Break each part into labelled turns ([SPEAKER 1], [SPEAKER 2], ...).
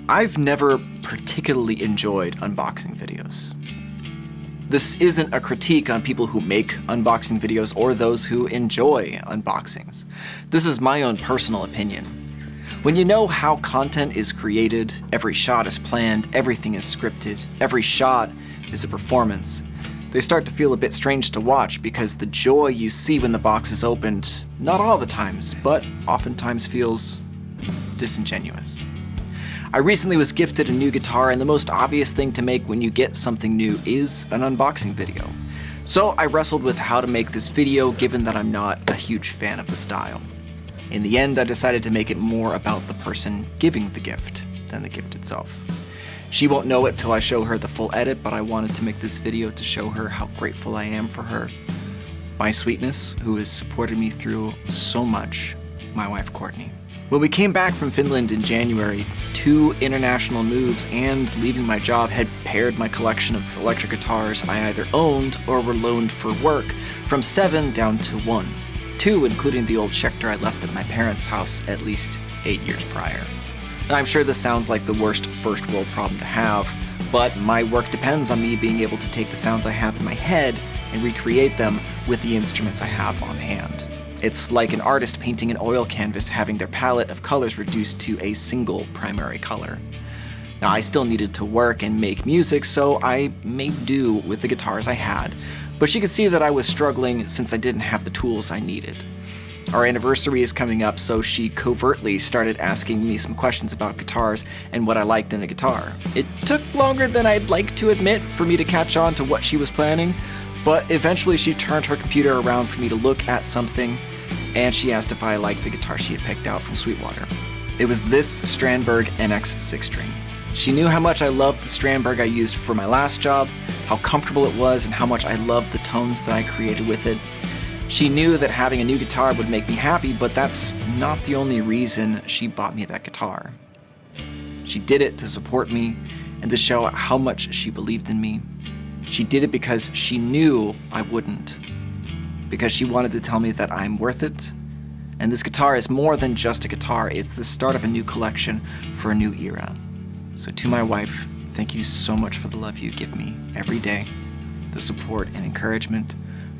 [SPEAKER 1] I've never particularly enjoyed unboxing videos. This isn't a critique on people who make unboxing videos or those who enjoy unboxings. This is my own personal opinion. When you know how content is created, every shot is planned, everything is scripted, every shot is a performance, they start to feel a bit strange to watch because the joy you see when the box is opened, not all the times, but oftentimes feels disingenuous. I recently was gifted a new guitar, and the most obvious thing to make when you get something new is an unboxing video. So I wrestled with how to make this video given that I'm not a huge fan of the style. In the end, I decided to make it more about the person giving the gift than the gift itself. She won't know it till I show her the full edit, but I wanted to make this video to show her how grateful I am for her. My sweetness, who has supported me through so much, my wife Courtney. When we came back from Finland in January, 2 international moves and leaving my job had pared my collection of electric guitars I either owned or were loaned for work from 7 down to 1. 2 including the old Schecter I left at my parents' house at least 8 years prior. Now, I'm sure this sounds like the worst first world problem to have, but my work depends on me being able to take the sounds I have in my head and recreate them with the instruments I have on hand. It's like an artist painting an oil canvas having their palette of colors reduced to a single primary color. Now, I still needed to work and make music, so I made do with the guitars I had, but she could see that I was struggling since I didn't have the tools I needed. Our anniversary is coming up, so she covertly started asking me some questions about guitars and what I liked in a guitar. It took longer than I'd like to admit for me to catch on to what she was planning, but eventually she turned her computer around for me to look at something, and she asked if I liked the guitar she had picked out from Sweetwater. It was this Strandberg NX-6 string. She knew how much I loved the Strandberg I used for my last job, how comfortable it was, and how much I loved the tones that I created with it. She knew that having a new guitar would make me happy, but that's not the only reason she bought me that guitar. She did it to support me and to show how much she believed in me. She did it because she knew I wouldn't. Because she wanted to tell me that I'm worth it. And this guitar is more than just a guitar, it's the start of a new collection for a new era. So to my wife, thank you so much for the love you give me every day, the support and encouragement,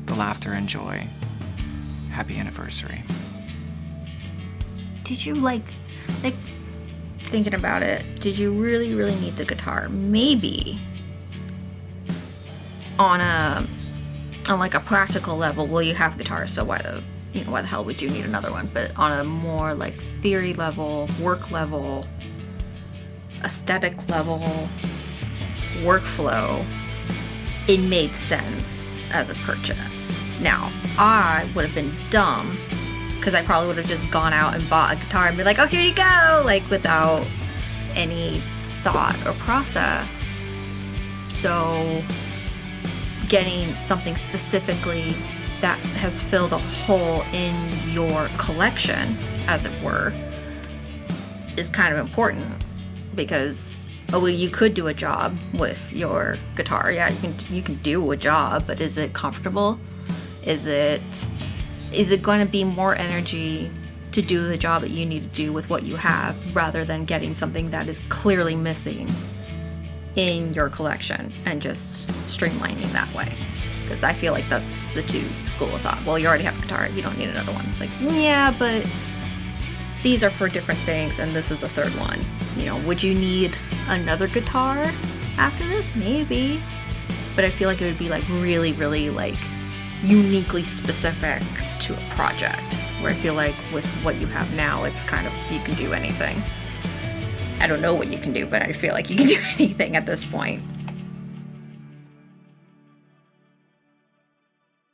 [SPEAKER 1] the laughter and joy. Happy anniversary.
[SPEAKER 2] Did you like thinking about it, did you really need the guitar? Maybe on like a practical level, well, you have guitars, so why the hell would you need another one? But on a more like theory level, work level, aesthetic level, workflow, it made sense as a purchase. Now, I would have been dumb because I probably would have just gone out and bought a guitar and be like, oh, here you go, like without any thought or process. So getting something specifically that has filled a hole in your collection, as it were, is kind of important because you could do a job with your guitar. Yeah, you can do a job, but is it comfortable? Is it going to be more energy to do the job that you need to do with what you have rather than getting something that is clearly missing in your collection and just streamlining that way? Because I feel like that's the two school of thought. Well, you already have a guitar, you don't need another one. It's like, yeah, but these are for different things and this is the third one. Would you need another guitar after this? Maybe. But I feel like it would be like really like uniquely specific to a project, where I feel like with what you have now, it's kind of, you can do anything. I don't know what you can do, but I feel like you can do anything at this point.